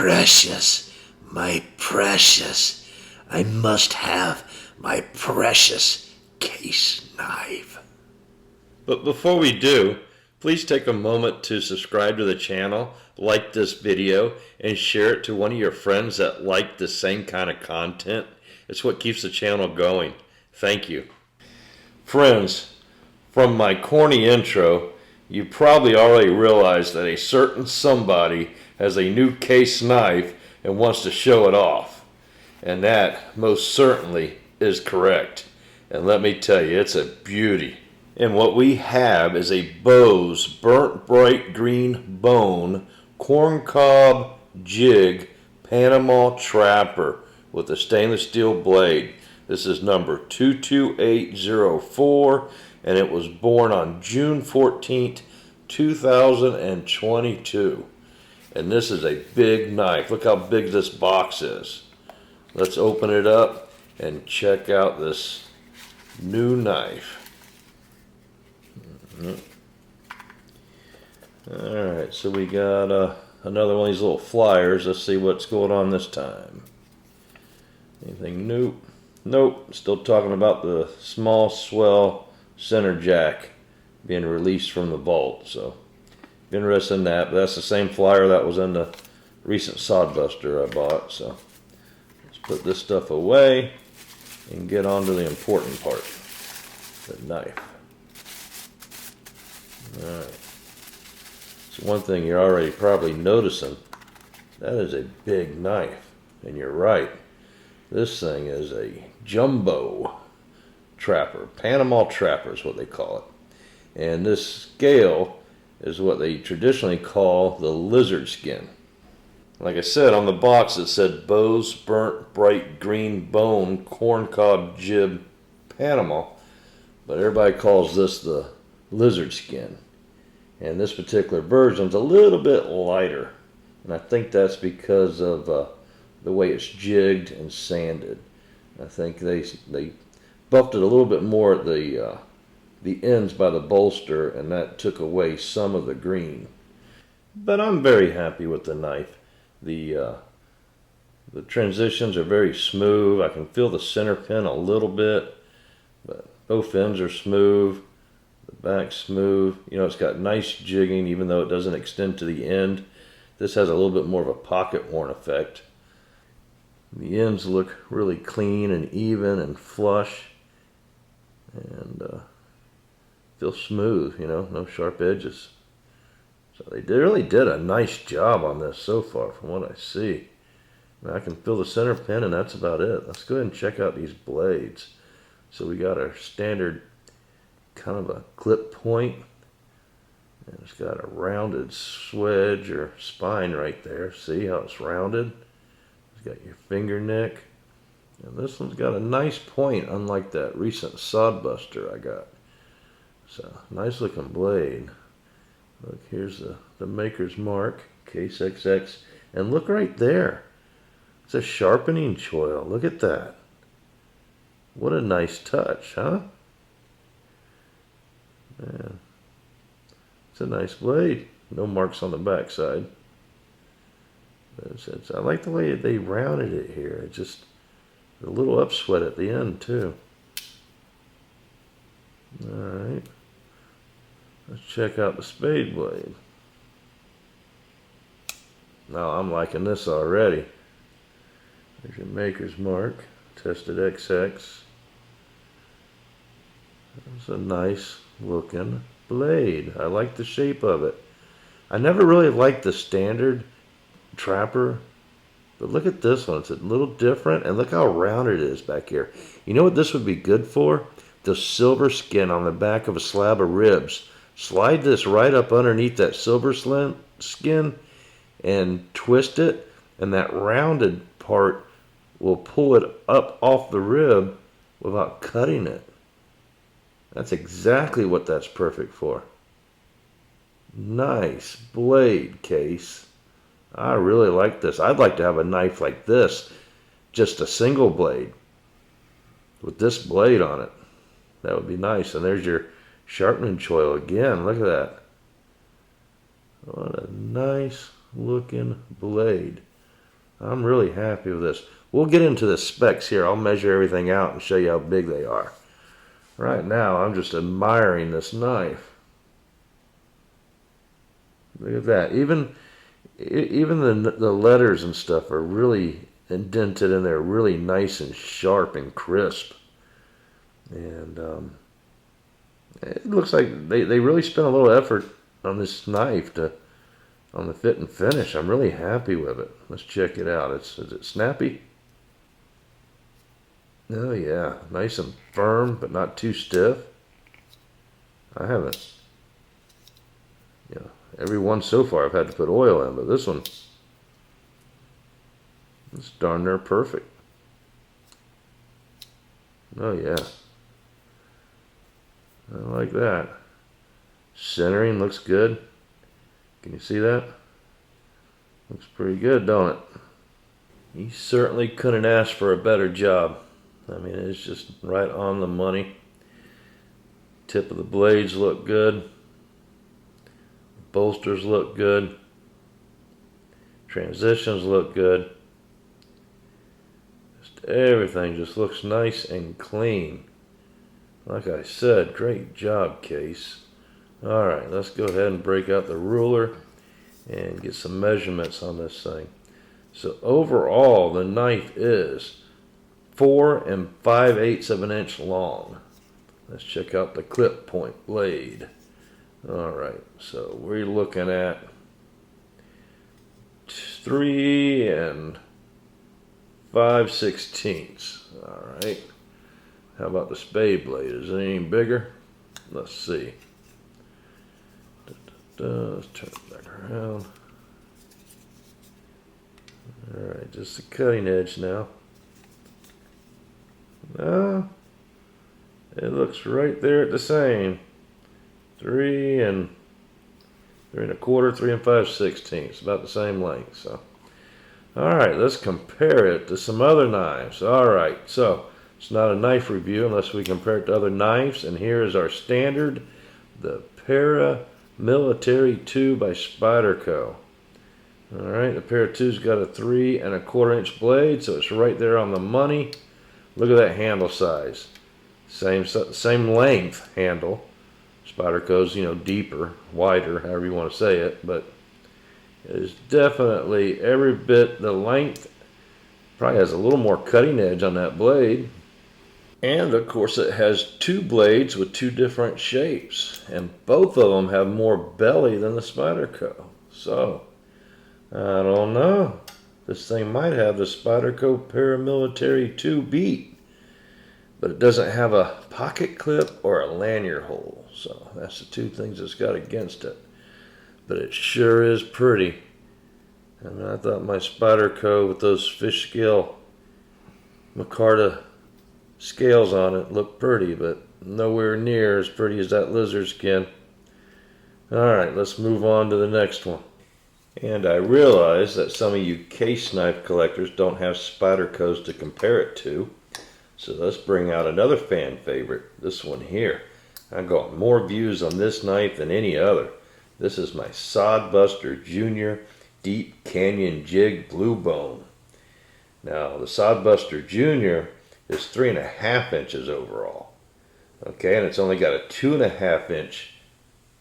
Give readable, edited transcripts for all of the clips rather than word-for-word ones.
precious, my precious. I must have my precious Case knife. But before we do, please take a moment to subscribe to the channel, like this video, and share it to one of your friends that like the same kind of content. It's what keeps the channel going. Thank you. Friends, from my corny intro, you probably already realized that a certain somebody has a new Case knife and wants to show it off. And that most certainly is correct. And let me tell you, it's a beauty. And what we have is a Bose burnt bright green bone corncob jig Panama Trapper with a stainless steel blade. This is number 22804, and it was born on June 14th, 2022. And this is a big knife. Look how big this box is. Let's open it up and check out this new knife. Alright, so we got another one of these little flyers. Let's see what's going on this time. Anything new? Nope. Still talking about the small swell center jack being released from the vault. So, interested in that. But that's the same flyer that was in the recent Sodbuster I bought. So, let's put this stuff away and get on to the important part. The knife. Alright. So one thing you're already probably noticing, that is a big knife. And you're right. This thing is a jumbo trapper. Panama Trapper is what they call it. And this scale is what they traditionally call the Lizzardskin. Like I said, on the box it said Bose burnt bright green bone corncob jib Panama. But everybody calls this the Lizzardskin. And this particular version's a little bit lighter. And I think that's because of the way it's jigged and sanded. I think they buffed it a little bit more at the ends by the bolster, and that took away some of the green. But I'm very happy with the knife. The transitions are very smooth. I can feel the center pin a little bit, but both ends are smooth. The back's smooth. You know, it's got nice jigging even though it doesn't extend to the end. This has a little bit more of a pocket horn effect. The ends look really clean and even and flush, and feel smooth, you know, no sharp edges. So they really did a nice job on this so far from what I see. I can feel the center pin, and that's about it. Let's go ahead and check out these blades. So we got our standard kind of a clip point, and it's got a rounded swedge or spine right there. See how it's rounded? Got your finger nick, and this one's got a nice point, unlike that recent Sodbuster I got. So nice looking blade. Look, here's the maker's mark, Case XX, and look right there. It's a sharpening choil. Look at that. What a nice touch, huh? Man, it's a nice blade. No marks on the backside. I like the way they rounded it here. It just a little upsweat at the end too. Alright. Let's check out the spade blade. Now I'm liking this already. There's your maker's mark. Tested XX. It's a nice looking blade. I like the shape of it. I never really liked the standard Trapper, but look at this one. It's a little different, and look how round it is back here. You know what this would be good for? The silver skin on the back of a slab of ribs. Slide this right up underneath that silver skin and twist it, and that rounded part will pull it up off the rib without cutting it. That's exactly what that's perfect for. Nice blade, Case. I really like this. I'd like to have a knife like this, just a single blade with this blade on it. That would be nice. And there's your sharpening choil again. Look at that. What a nice looking blade. I'm really happy with this. We'll get into the specs here. I'll measure everything out and show you how big they are. Right now, I'm just admiring this knife. Look at that. Even the letters and stuff are really indented in there, really nice and sharp and crisp. And it looks like they really spent a little effort on this knife on the fit and finish. I'm really happy with it. Let's check it out. Is it snappy? Oh yeah, nice and firm, but not too stiff. I haven't, every one so far I've had to put oil in, but this one, it's darn near perfect. Oh yeah, I like that. Centering looks good. Can you see that? Looks pretty good, don't it? You certainly couldn't ask for a better job. I mean, it's just right on the money. Tip of the blades look good. Bolsters look good. Transitions look good. Just everything just looks nice and clean. Like I said, great job, Case. Alright, let's go ahead and break out the ruler and get some measurements on this thing. So overall, the knife is 4 5/8 of an inch long. Let's check out the clip point blade. Alright, so we're looking at 3 5/16. Alright, how about the spade blade? Is it any bigger? Let's see. Let's turn it back around. Alright, just the cutting edge now. No, it looks right there at the same. 3 3 1/4, 3 5/16. About the same length. So, all right, let's compare it to some other knives. All right, so it's not a knife review unless we compare it to other knives. And here is our standard, the Paramilitary 2 by Spyderco. All right, the Para 2's got a 3 1/4 inch blade, so it's right there on the money. Look at that handle size. Same length handle. Spyderco's, deeper, wider, however you want to say it, but it is definitely every bit the length. Probably has a little more cutting edge on that blade. And of course it has 2 blades with 2 different shapes, and both of them have more belly than the Spyderco. So, I don't know. This thing might have the Spyderco Paramilitary 2 beat, but it doesn't have a pocket clip or a lanyard hole. So that's the 2 things it's got against it. But it sure is pretty. I mean, I thought my Spyderco with those fish scale micarta scales on it looked pretty, but nowhere near as pretty as that Lizzardskin. Alright, let's move on to the next one. And I realize that some of you case knife collectors don't have Spydercos to compare it to. So let's bring out another fan favorite, this one here. I got more views on this knife than any other. This is my Sodbuster Junior Deep Canyon Jig Blue Bone. Now the Sodbuster Junior is 3 1/2 inches overall. Okay, and it's only got a 2 1/2 inch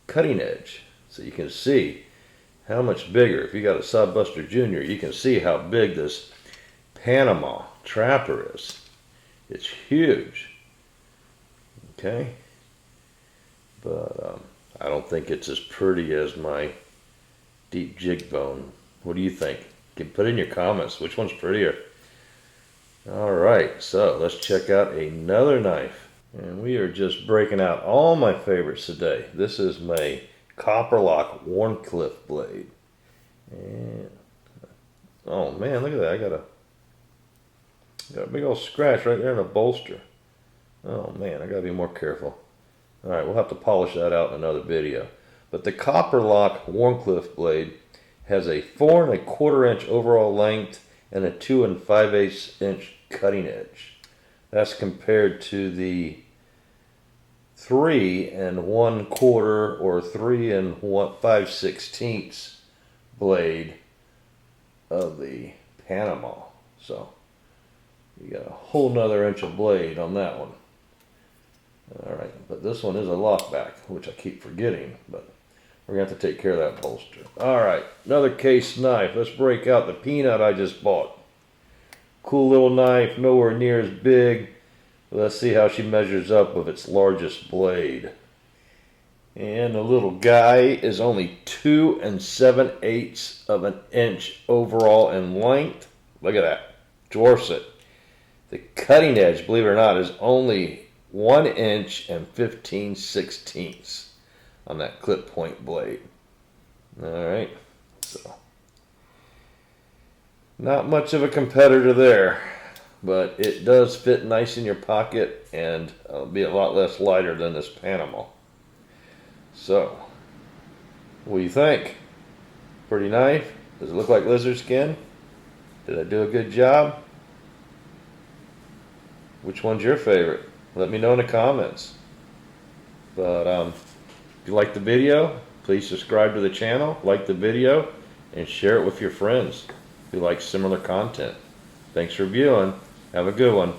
cutting edge. So you can see how much bigger. If you got a Sodbuster Junior, you can see how big this Panama Trapper is. It's huge. Okay, but I don't think it's as pretty as my deep jig bone. What do you think? You can put in your comments which one's prettier. Alright, so let's check out another knife. And we are just breaking out all my favorites today. This is my Copperlock Warncliffe blade. And oh man, look at that. I got a big old scratch right there in the bolster. Oh man, I gotta be more careful. Alright, we'll have to polish that out in another video. But the Copperlock Warncliffe blade has a 4 1/4 inch overall length and a 2 5/8 inch cutting edge. That's compared to the 3 1/4 or 3 5/16 blade of the Panama. So you got a whole nother inch of blade on that one. Alright, but this one is a lockback, which I keep forgetting, but we're going to have to take care of that bolster. Alright, another Case knife. Let's break out the Peanut I just bought. Cool little knife, nowhere near as big. Let's see how she measures up with its largest blade. And the little guy is only 2 7/8 of an inch overall in length. Look at that, dwarfs it. The cutting edge, believe it or not, is only 1 inch and 15/16 on that clip point blade. Alright, so not much of a competitor there, but it does fit nice in your pocket and be a lot less lighter than this Panama. So, what do you think? Pretty knife? Does it look like Lizzardskin? Did I do a good job? Which one's your favorite? Let me know in the comments. But if you like the video, please subscribe to the channel, like the video, and share it with your friends who like similar content. Thanks for viewing. Have a good one.